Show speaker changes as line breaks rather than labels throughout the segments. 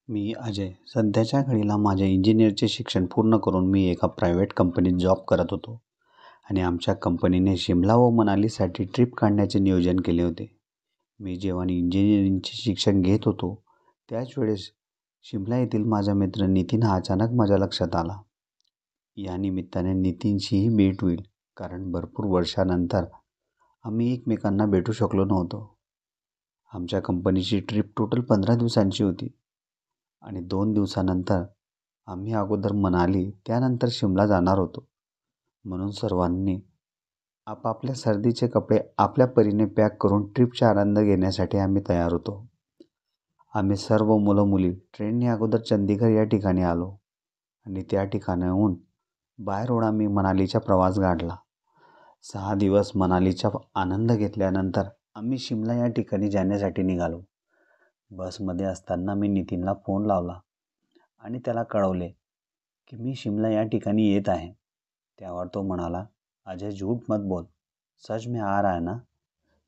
मी अजय. सध्याच्या घडीला माझ्या इंजिनिअरचे शिक्षण पूर्ण करून मी एका प्रायव्हेट कंपनीत जॉब करत होतो आणि आमच्या कंपनीने शिमला व मनालीसाठी ट्रिप काढण्याचे नियोजन केले होते. मी जेव्हा इंजिनिअरिंगचे शिक्षण घेत होतो त्याच वेळेस शिमला येथील माझा मित्र नितीन हा अचानक माझ्या लक्षात आला. या निमित्ताने नितीनशीही भेट होईल, कारण भरपूर वर्षानंतर आम्ही एकमेकांना भेटू शकलो नव्हतो. आमच्या कंपनीची ट्रिप टोटल 15 दिवसांची होती आणि 2 दिवसानंतर आम्ही अगोदर मनाली त्यानंतर शिमला जाणार होतो. म्हणून सर्वांनी आपापल्या सर्दीचे कपडे आपल्या परीने पॅक करून ट्रिपचा आनंद घेण्यासाठी आम्ही तयार होतो. आम्ही सर्व मुलं मुली ट्रेनने अगोदर चंदीगड या ठिकाणी आलो आणि त्या ठिकाणाहून बाय रोड आम्ही मनालीचा प्रवास गाठला. 6 दिवस मनालीचा आनंद घेतल्यानंतर आम्ही शिमला या ठिकाणी जाण्यासाठी निघालो. बसमध्ये असताना मी नितीनला फोन लावला आणि त्याला कळवले की मी शिमला या ठिकाणी येत आहे. त्यावर तो म्हणाला, अजय झूठ मत बोल, सच में आ रहा है ना,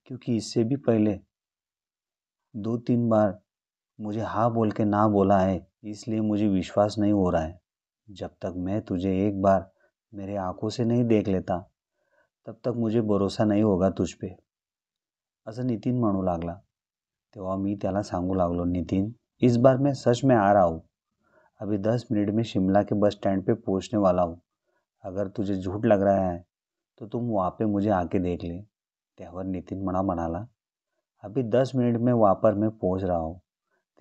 क्योंकि इससे भी पहले 2-3 बार मुझे हाँ बोल के ना बोला है, इसलिए मुझे विश्वास नहीं हो रहा है. जब तक मैं तुझे एक बार मेरे आंखों से नहीं देख लेता तब तक मुझे भरोसा नहीं होगा तुझ पे, असं नितीन म्हणू लागला. तेव्हा मी त्याला सांगू लागलो, नितीन, इस बार मैं सच में आ रहा हूँ. अभी 10 मिनट में शिमला के बस स्टैंड पे पहुँचने वाला हूँ. अगर तुझे झूठ लग रहा है तो तुम वहाँ पे मुझे आके देख ले. त्यावर नितीन म्हणाला, अभी 10 मिनट में वहाँ पर मैं पहुँच रहा हूँ.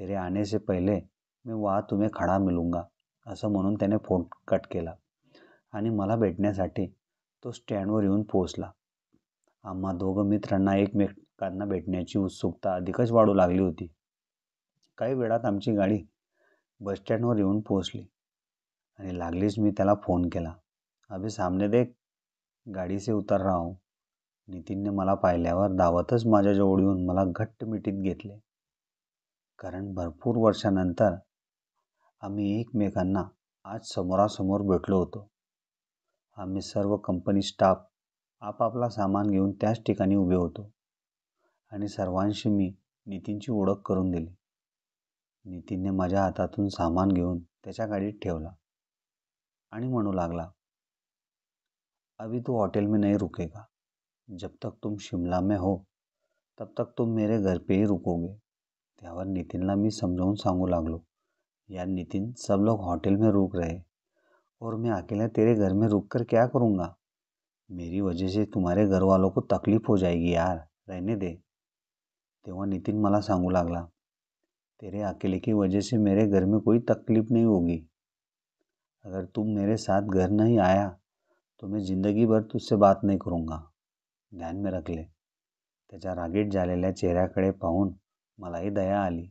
तेरे आने से पहले मैं वहाँ तुम्हें खडा मिलूंगा, असं म्हणून त्याने फोन कट केला आणि मला भेटण्यासाठी तो स्टँडवर येऊन पोहोचला. आम्हा दोघं मित्रांना एकमेकांना भेटण्याची उत्सुकता अधिकच वाढू लागली होती. काही वेळात आमची गाडी बसस्टँडवर येऊन पोहोचली आणि लागलीच मी त्याला फोन केला, अभी सामने देख, गाडी से उतर रहा हूँ. नितीनने मला पाहिल्यावर धावतच माझ्याजवळ येऊन मला घट्ट मिठीत घेतले, कारण भरपूर वर्षानंतर आम्ही एकमेकांना आज समोरासमोर भेटलो होतो. आम्ही सर्व कंपनी स्टाफ आपापला सामान घेऊन त्याच ठिकाणी उभे होतो आणि सर्वांशी मी नितीनची ओळख करून दिली. नितीनने माझ्या हातातून सामान घेऊन त्याच्या गाडीत ठेवला आणि म्हणू लागला, अभी तो हॉटेल में नहीं रुकेगा. जब तक तुम शिमला में हो तब तक तुम मेरे घर पे ही रुकोगे. त्यावर नितीनला मी समजावून सांगू लागलो, यार नितीन, सब लोग होटल में रुक रहे और मैं अकेला तेरे घर में रुक कर क्या करूँगा. मेरी वजह से तुम्हारे घर वालों को तकलीफ हो जाएगी यार, रहने दे. तेव्हा नितीन मला सांगू लागला, तेरे अकेले की वजह से मेरे घर में कोई तकलीफ नहीं होगी. अगर तुम मेरे साथ घर नहीं आया तो मैं ज़िंदगी भर तुझसे बात नहीं करूँगा, ध्यान में रख ले. त्याच्या रागीट झालेल्या चेहऱ्याकडे पाहून मलाही दया आली,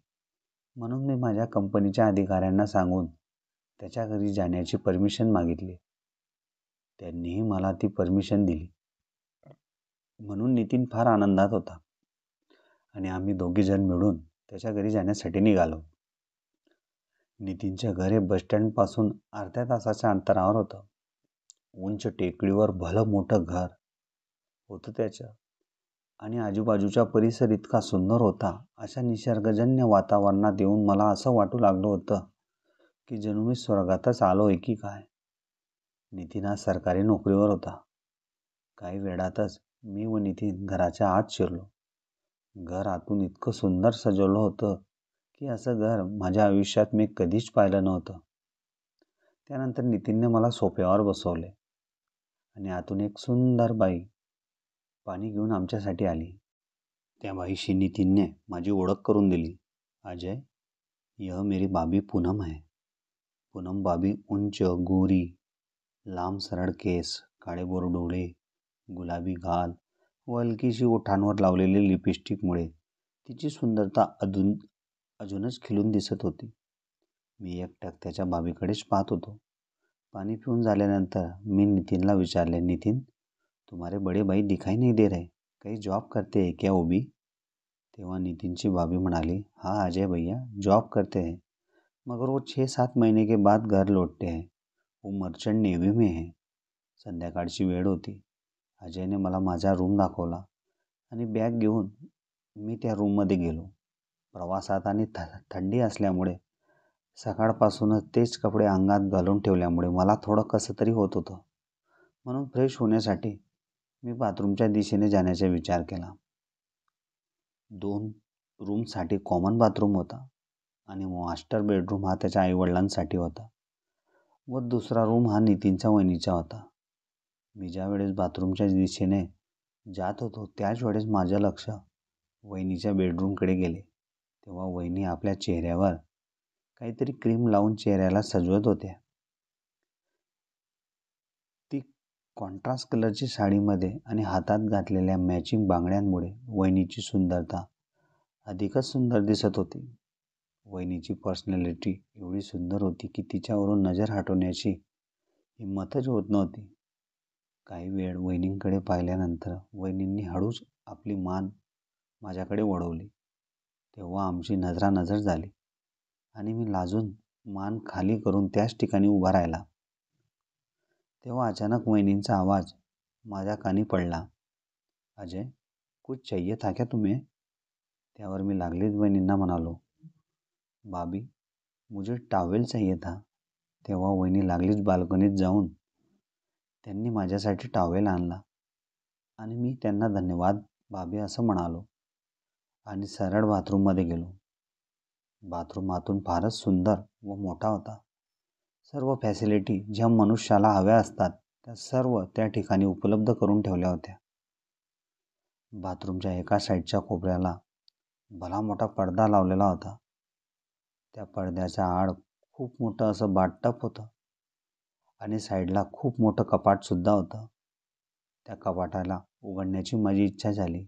म्हणून मी माझ्या कंपनीच्या अधिकाऱ्यांना सांगून त्याच्या घरी जाण्याची परमिशन मागितली. त्यांनीही मला ती परमिशन दिली. म्हणून नितीन फार आनंदात होता आणि आम्ही दोघेजण मिळून त्याच्या घरी जाण्यासाठी निघालो. नितीनचे घर हे बसस्टँडपासून अर्ध्या तासाच्या अंतरावर होतं. उंच टेकडीवर भलं मोठं घर होतं त्याचं आणि आजूबाजूचा परिसर इतका सुंदर होता. अशा निसर्गजन्य वातावरणात येऊन मला असं वाटू लागलं होतं की जणू मी स्वर्गातच आलो आहे की काय. नितीन हा सरकारी नोकरीवर होता. काही वेळातच मी व नितीन घराच्या आत शिरलो. घर आतून इतकं सुंदर सजवलं होतं की असं घर माझ्या आयुष्यात मी कधीच पाहिलं नव्हतं. त्यानंतर नितीनने मला सोफ्यावर बसवले आणि आतून एक सुंदर बाई पाणी घेऊन आमच्यासाठी आली. त्या बाईशी नितीनने माझी ओळख करून दिली. अजय, यह मेरी भाभी पूनम है. पूनम भाभी उंच, गोरी, लांब सरळ केस, काळेभोर डोळे, गुलाबी गाल व हलकीशी ओठांवर लावलेली लिपस्टिकमुळे तिची सुंदरता अजूनच खिलून दिसत होती. मी एकटक त्याच्या भाभीकडेच पाहत होतो. पाणी पिऊन झाल्यानंतर मी नितीनला विचारले, नितीन, तुम्हारे बड़े भाई दिखाई नहीं दे रहे, कहीं जॉब करते हैं क्या वो भी. तेव्हा नितीनची भाभी म्हणाली, हाँ अजय भैया, जॉब करते हैं, मगर वो 6-7 महीने के बाद घर लौटते हैं. वो मर्चंट नेव्ही में है. संध्याकाळची वेळ होती. अजयने मला माझा रूम दाखवला आणि बॅग घेऊन मी त्या रूममध्ये गेलो. प्रवासात आणि थंडी असल्यामुळे सकाळपासूनच तेच कपडे अंगात घालून ठेवल्यामुळे मला थोडं कसं तरी होत होतं. म्हणून फ्रेश होण्यासाठी मी बाथरूमच्या दिशेने जाण्याचा विचार केला. 2 रूमसाठी कॉमन बाथरूम होता आणि मास्टर बेडरूम हा त्याच्या आईवडिलांसाठी होता व दुसरा रूम हा नितीनच्या वहिनीचा होता. मी ज्या वेळेस बाथरूमच्या दिशेने जात होतो त्याच वेळेस माझं लक्ष वहिनीच्या बेडरूमकडे गेले. तेव्हा वहिनी आपल्या चेहऱ्यावर काहीतरी क्रीम लावून चेहऱ्याला सजवत होत्या. ती कॉन्ट्रास्ट कलरची साडीमध्ये आणि हातात घातलेल्या मॅचिंग बांगड्यांमुळे वहिनीची सुंदरता अधिकच सुंदर दिसत होती. वहिनीची पर्सनॅलिटी एवढी सुंदर होती की तिच्यावरून नजर हटवण्याची हिंमतच होत नव्हती. काही वेळ वहिनींकडे पाहिल्यानंतर वहिनींनी हळूच आपली मान माझ्याकडे वळवली. तेव्हा आमची नजरानजर झाली आणि मी लाजून मान खाली करून त्याच ठिकाणी उभा राहिला. तेव्हा अचानक वहिनींचा आवाज माझ्या कानी पडला. अजय, कुछ चाहिए था क्या तुम्हें? त्यावर मी लागलीच वहिनींना म्हणालो, भाभी, मुझे टॉवेल चाहिए था. तेव्हा वहिनी लागलीच बाल्कनीत जाऊन त्यांनी माझ्यासाठी टॉवेल आणला आणि मी त्यांना धन्यवाद भाभी असं म्हणालो आणि सरळ बाथरूममध्ये गेलो. बाथरूम आतून फारच सुंदर व मोठा होता. सर्व फॅसिलिटी ज्या मनुष्याला हव्या असतात त्या सर्व त्या ठिकाणी उपलब्ध करून ठेवल्या होत्या. बाथरूमच्या एका साईडच्या कोपऱ्याला भला मोठा पडदा लावलेला होता. त्या पडद्याच्या आड खूप मोठं असं बाथटब होतं आणि साईडला खूप मोठं कपाटसुद्धा होतं. त्या कपाटाला उघडण्याची माझी इच्छा झाली.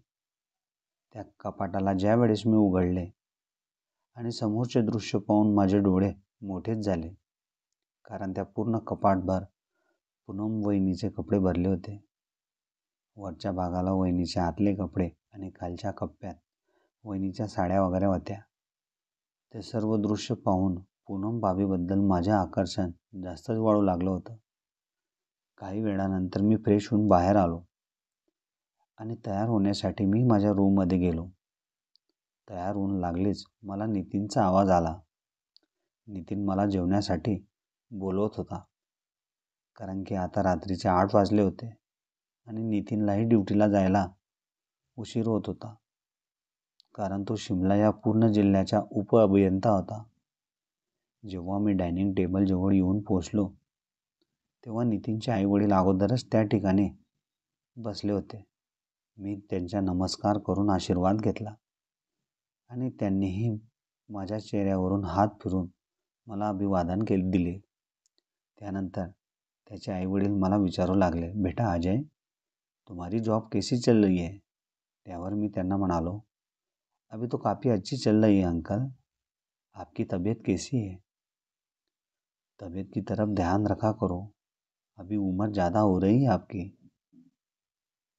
त्या कपाटाला ज्या वेळेस मी उघडले आणि समोरचे दृश्य पाहून माझे डोळे मोठेच झाले. कारण त्या पूर्ण कपाटभर पूनम वहिनीचे कपडे भरले होते. वरच्या भागाला वहिनीचे आतले कपडे आणि खालच्या कप्प्यात वहिनीच्या साड्या वगैरे होत्या. ते सर्व दृश्य पाहून पूनम भाभीबद्दल माझे आकर्षण जास्तच वाढू लागलं होतं. काही वेळानंतर मी फ्रेश होऊन बाहेर आलो आणि तयार होण्यासाठी मी माझ्या रूममध्ये गेलो. तयार होऊन लागलीच मला नितीनचा आवाज आला. नितीन मला जेवण्यासाठी बोलवत होता. कारण की आता रात्रीचे 8 वाजले होते आणि नितीनलाही ड्युटीला जायला उशीर होत होता. कारण तो शिमला या पूर्ण जिल्ह्याचा उपअभियंता होता. जेव्हा मी डायनिंग टेबल जवळ येऊन पोहोचलो तेव्हा नितीनचे आईवडील अगोदरच त्या ठिकाणी बसले होते. मी त्यांचा नमस्कार करून आशीर्वाद घेतला आणि त्यांनीही माझ्या चेहऱ्यावरून हात फिरून मला अभिवादन दिले. त्यानंतर त्याचे आईवडील मला विचारू लागले, बेटा अजय, तुम्हारी जॉब कैसी चल रही है? त्यावर मी त्यांना म्हणालो, अभी तो काफ़ी अच्छी चल रही है अंकल. आपकी तबीयत कैसी है? तबीयत की तरफ ध्यान रखा करो, अभी उम्र ज़्यादा हो रही है आपकी.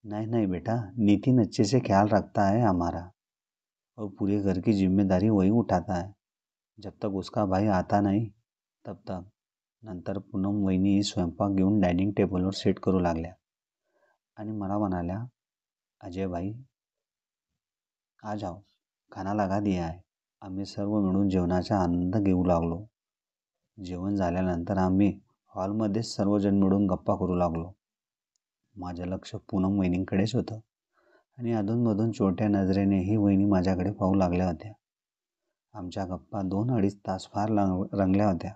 नहीं नहीं बेटा, नितिन अच्छे से ख्याल रखता है हमारा और पूरे घर की जिम्मेदारी वही उठाता है. जब तक उसका भाई आता नहीं तब तक. नंतर पूनम वहिनी स्वयंपाक घेऊन डायनिंग टेबलवर सेट करू लागल्या आणि मला म्हणाल्या, अजय भाई, आ जाओ, खाना लगा दिया है. आम्ही सर्व मिळून जेवणाचा आनंद घेऊ लागलो. जेवण झाल्यानंतर आम्ही हॉलमध्येच सर्वजण मिळून गप्पा करू लागलो. माझं लक्ष पूनम वहिनींकडेच होतं आणि अधूनमधून छोट्या नजरेनेही वहिनी माझ्याकडे पाहू लागल्या होत्या. आमच्या गप्पा 2-2.5 तास फार रंगल्या होत्या.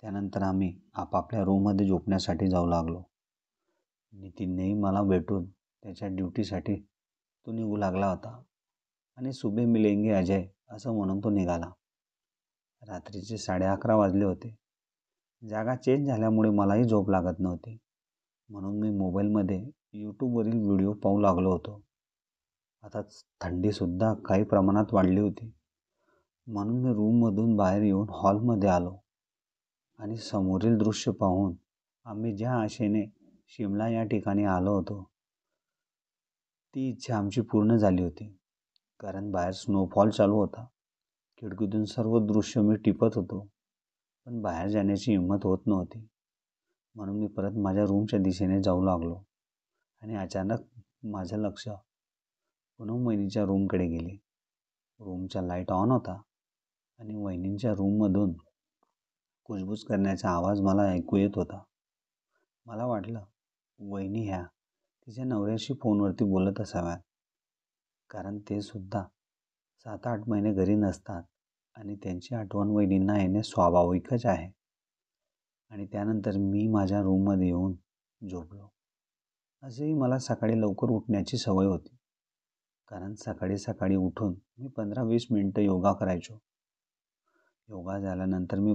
त्यानंतर आम्ही आपापल्या रूममध्ये झोपण्यासाठी जाऊ लागलो. नितीननेही मला भेटून त्याच्या ड्युटीसाठी तो निघू लागला होता आणि सुबह मिलेंगे अजय असं म्हणून तो निघाला. रात्रीचे 11:30 वाजले होते. जागा चेंज झाल्यामुळे मलाही झोप लागत नव्हती. म्हणून मी मोबाईलमध्ये यूट्यूबवरील व्हिडिओ पाहू लागलो होतो. आता थंडीसुद्धा काही प्रमाणात वाढली होती. म्हणून मी रूममधून बाहेर येऊन हॉलमध्ये आलो आणि समोरील दृश्य पाहून आम्ही ज्या आशेने शिमला या ठिकाणी आलो होतो ती इच्छा आमची पूर्ण झाली होती. कारण बाहेर स्नोफॉल चालू होता. खिडकीतून सर्व दृश्य मी टिपत होतो, पण बाहेर जाण्याची हिंमत होत नव्हती. म्हणून मी परत माझ्या रूमच्या दिशेने जाऊ लागलो आणि अचानक माझं लक्ष पूनम वहिनीच्या रूमकडे गेले. रूमचा लाईट ऑन होता आणि वहिनींच्या रूममधून कुजबूज करण्याचा आवाज मला ऐकू येत होता. मला वाटलं वहिनी ह्या तिच्या नवऱ्याशी फोनवरती बोलत असाव्यात, कारण ते सुद्धा 7-8 महिने घरी नसतात आणि त्यांची आठवण वहिनींना येणे स्वाभाविकच आहे. आणि त्यानंतर मी माझ्या रूममध्ये येऊन झोपलो. असेही मला सकाळी लवकर उठण्याची सवय होती, कारण सकाळी सकाळी उठून मी 15-20 मिनटं योगा करायचो. योगा झाल्यानंतर मी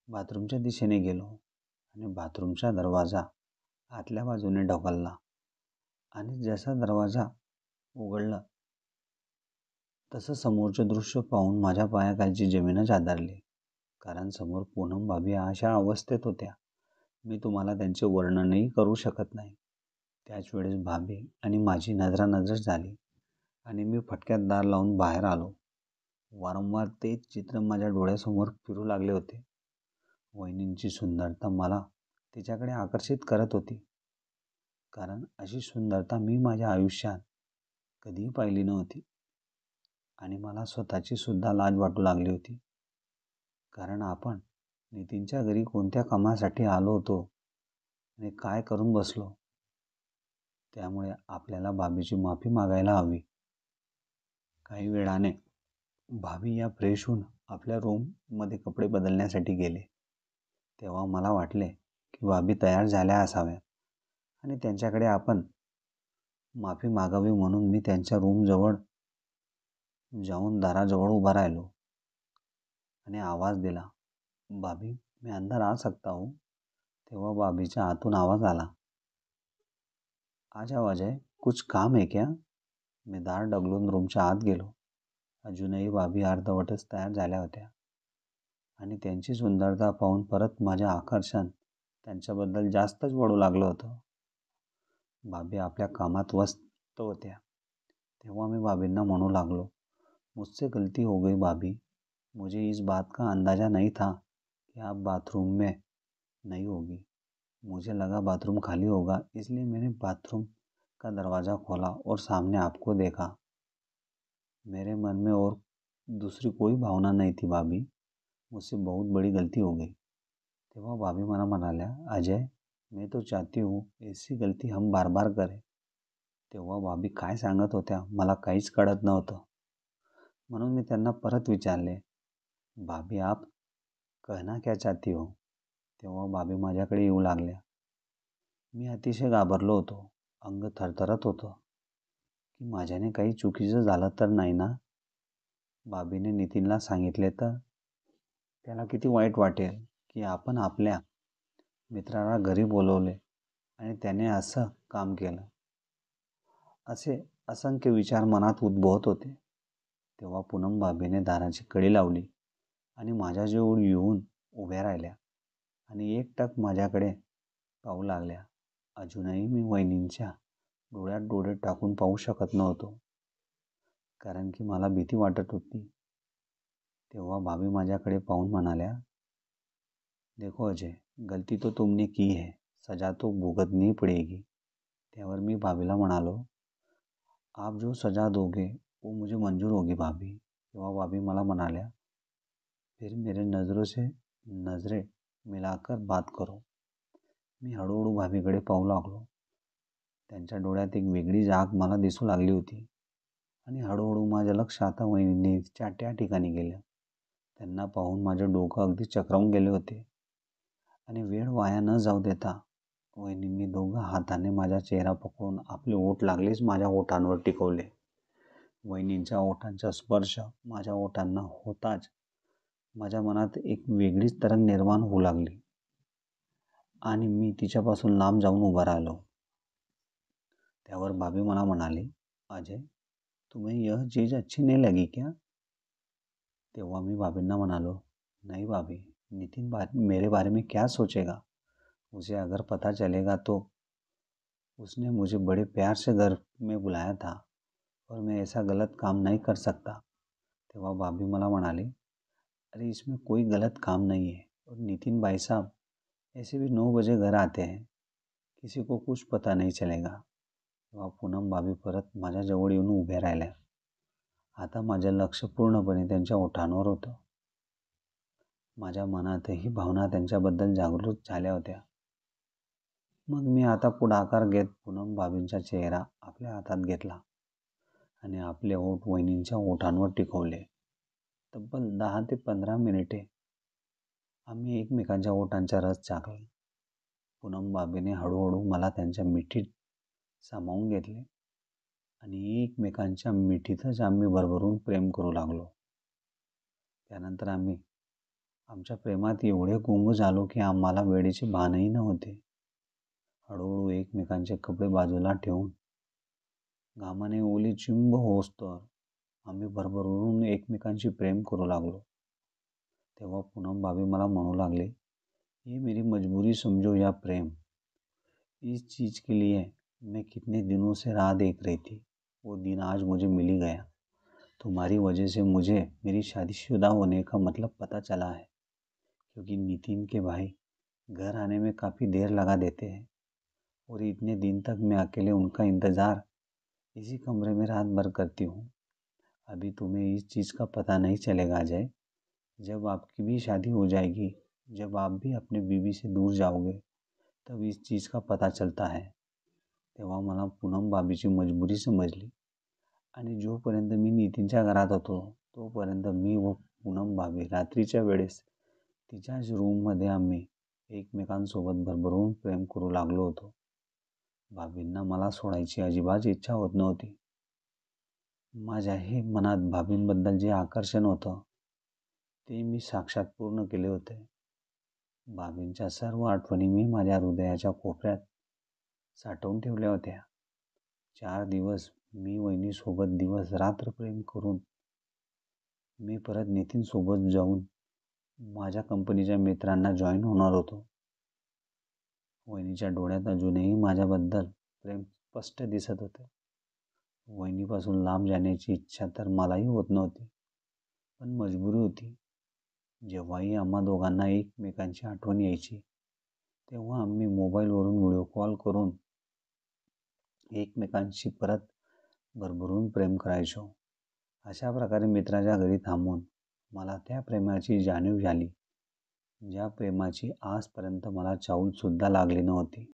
बाथरूमच्या दिशेने गेलो आणि बाथरूमचा दरवाजा आतल्या बाजूने ढकलला आणि जसा दरवाजा उघडला तसं समोरचे दृश्य पाहून माझ्या पायाखालची जमीनच आदरली, कारण समोर पूनम भाभी अशा अवस्थेत होत्या मी तुम्हाला त्यांचे वर्णनही करू शकत नाही. त्याच वेळेस भाभी आणि माझी नजरानजर झाली आणि मी फटक्यात दार लावून बाहेर आलो. वारंवार तेच चित्र माझ्या डोळ्यासमोर फिरू लागले होते. वहिनींची सुंदरता मला तिच्याकडे आकर्षित करत होती, कारण अशी सुंदरता मी माझ्या आयुष्यात कधीही पाहिली नव्हती. आणि मला स्वतःची सुद्धा लाज वाटू लागली होती, कारण आपण नितीनच्या घरी कोणत्या कामासाठी आलो होतो आणि काय करून बसलो. त्यामुळे आपल्याला भाभीची माफी मागायला हवी. काही वेळाने भाभी या फ्रेश होऊन आपल्या रूममध्ये कपडे बदलण्यासाठी गेले. तेव्हा मला वाटले की भाभी तयार झाल्या असाव्या आणि त्यांच्याकडे आपण माफी मागावी, म्हणून मी त्यांच्या रूमजवळ जाऊन दाराजवळ उभा राहिलो आणि आवाज दिला, भाभी मैं अंदर आ सकता हूँ? तेव्हा भाभीच्या आतून आवाज आला, आ जाओ अजय, कुछ काम है क्या? मी दार डगलून रूमच्या आत गेलो. अजूनही भाभी अर्धवटच तयार झाल्या होत्या आणि त्यांची सुंदरता पाहून परत माझे आकर्षण त्यांच्याबद्दल जास्तच वाढू लागलं होतं. भाभी आपल्या कामात व्यस्त होत्या. तेव्हा मी भाभींना म्हणू लागलो, मुझसे गलती हो गई भाभी, मुझे इस बात का अंदाज़ा नहीं था कि आप बाथरूम में नहीं होगी. मुझे लगा बाथरूम खाली होगा, इसलिए मैंने बाथरूम का दरवाज़ा खोला और सामने आपको देखा. मेरे मन में और दूसरी कोई भावना नहीं थी भाभी, मुझसे बहुत बड़ी गलती हो गई. तेव्हा भाभी मला म्हणाल्या, अजय मैं तो चाहती हूँ ऐसी गलती हम बार बार करें. तेव्हा भाभी काय सांगत होत्या मला काहीच कळत नव्हतं, म्हणून मी त्यांना परत विचारले, भाभी आप कहना क्या चाहती हो? तेव्हा भाभी माझ्याकडे येऊ लागल्या. मी अतिशय घाबरलो होतो. अंग थरथरत होतं की माझ्याने काही चुकीचं झालं तर नाही ना. भाभीने नितीनला सांगितले तर त्याला किती वाईट वाटेल की आपण आपल्या मित्राला घरी बोलवले आणि त्याने असं काम केलं. असे असंख्य विचार मनात उद्भवत होते. तेव्हा पूनम भाभीने दाराची कडी लावली आणि माझ्याजवळ येऊन उभ्या राहिल्या आणि एकटक माझ्याकडे पाहू लागल्या. अजूनही मी वहिनींच्या डोळ्यात डोळे टाकून पाहू शकत नव्हतो, कारण की मला भीती वाटत होती. तेव्हा भाभी माझ्याकडे पाहून म्हणाल्या, देखो अजय, गलती तो तुमने की है, सजा तो भुगतनी पड़ेगी. त्यावर मी भाभीला म्हणालो, आप जो सजा दोगे वो मुझे मंजूर होगी भाभी. तेव्हा भाभी मला म्हणाल्या, फिर मेरे नज़रों से नजरें मिलाकर बात करो. मी हळूहळू भाभीकडे पाहू लागलो. त्यांच्या डोळ्यात एक वेगळी जाग मला दिसू लागली होती आणि हळूहळू माझं लक्ष आता वहिनीच्या त्या ठिकाणी गेलं. त्यांना पाहून माझं डोकं अगदी चक्रावून गेले होते आणि वेळ वाया न जाऊ देता वहिनींनी दोघं हाताने माझा चेहरा पकडून आपले ओठ लागलेच माझ्या ओठांवर टिकवले. वहिनींच्या ओठांचा स्पर्श माझ्या ओठांना होताच माझ्या मनात एक वेगळीच तरंग निर्माण होऊ लागली आणि मी तिच्यापासून लांब जाऊन उभा राहिलो. त्यावर भाभी मला म्हणाली, अजय तुम्हें यह चीज़ अच्छी नहीं लगी क्या? तेव्हा मी भाभींना म्हणालो, नहीं भाभी, नितिन मेरे बारे में क्या सोचेगा? उसे अगर पता चलेगा तो उसने मुझे बड़े प्यार से घर में बुलाया था और मैं ऐसा गलत काम नहीं कर सकता. तेव्हा भाभी मला म्हणाली, अरे इसमें कोई गलत काम नहीं है और नितिन भाई साहब ऐसे भी 9 बजे घर आते हैं, किसी को कुछ पता नहीं चलेगा. तेव्हा पूनम भाभी परत माझ्याजवळ येऊन उभ्या राहिल्या आता माझे लक्ष पूर्णपणे त्यांच्या ओठांवर होतं. माझ्या मनातही भावना त्यांच्याबद्दल जागृत झाल्या होत्या. मग मी आता पुढाकार घेत पूनम भाभींचा चेहरा आपल्या हातात घेतला आणि आपले ओठ वहिनींच्या ओठांवर टिकवले. तब्बल 10 ते 15 मिनिटे आम्ही एकमेकांच्या ओठांचा रस चाखला. पूनम भाभीने हळूहळू मला त्यांच्या मिठीत सामावून घेतले आणि एकमेकांच्या मिठीतच आम्ही भरभरून प्रेम करू लागलो. त्यानंतर आम्ही आमच्या प्रेमात एवढे गुंग झालो की आम्हाला वेळेचे भानही नव्हते. हळूहळू एकमेकांचे कपडे बाजूला ठेवून घामाने ओले चिंब होसतर आम्ही भरभरून एकमेकांशी प्रेम करू लागलो. तेव्हा पूनम भाभी मला म्हणू लागले, ये मेरी मजबूरी समझो या प्रेम. इस चीज़ के लिए मैं कितने दिनों से राह देख रही थी. वो दिन आज मुझे मिल ही गया. तुम्हारी वजह से मुझे मेरी शादीशुदा होने का मतलब पता चला है. क्योंकि नितिन के भाई घर आने में काफ़ी देर लगा देते हैं और इतने दिन तक मैं अकेले उनका इंतज़ार इसी कमरे में रात भर करती हूँ. अभी तुम्हें इस चीज़ का पता नहीं चलेगा अजय. जब आपकी भी शादी हो जाएगी, जब आप भी अपने बीवी से दूर जाओगे, तब इस चीज़ का पता चलता है. तेव्हा मला पूनम भाभीची मजबुरी समजली आणि जोपर्यंत मी नितीनच्या घरात होतो तोपर्यंत मी व पूनम भाभी रात्रीच्या वेळेस तिच्याच रूममध्ये आम्ही एकमेकांसोबत भरभरून प्रेम करू लागलो होतो. भाभींना मला सोडायची अजिबात इच्छा होत नव्हती. माझ्याही मनात भाभींबद्दल जे आकर्षण होतं ते मी साक्षात पूर्ण केले होते. भाभींच्या सर्व आठवणी मी माझ्या हृदयाच्या कोपऱ्यात साठवून ठेवल्या होत्या. 4 दिवस मी वहिनीसोबत दिवस रात्र प्रेम करून मी परत नितीनसोबत जाऊन माझ्या कंपनीच्या मित्रांना जॉईन होणार होतो. वहिनीच्या डोळ्यात अजूनही माझ्याबद्दल प्रेम स्पष्ट दिसत होते. वहिनीपासून लांब जाण्याची इच्छा तर मलाही होत नव्हती, पण मजबुरी होती. जेव्हाही आम्हा दोघांना एकमेकांची आठवण यायची तेव्हा आम्ही मोबाईलवरून व्हिडिओ कॉल करून एकमेकांशी परत भरभरून प्रेम करायचो. अशा प्रकारे मित्राच्या घरी थांबून मला त्या प्रेमाची जाणीव झाली, ज्या प्रेमाची आजपर्यंत मला चाहूलसुद्धा लागली नव्हती.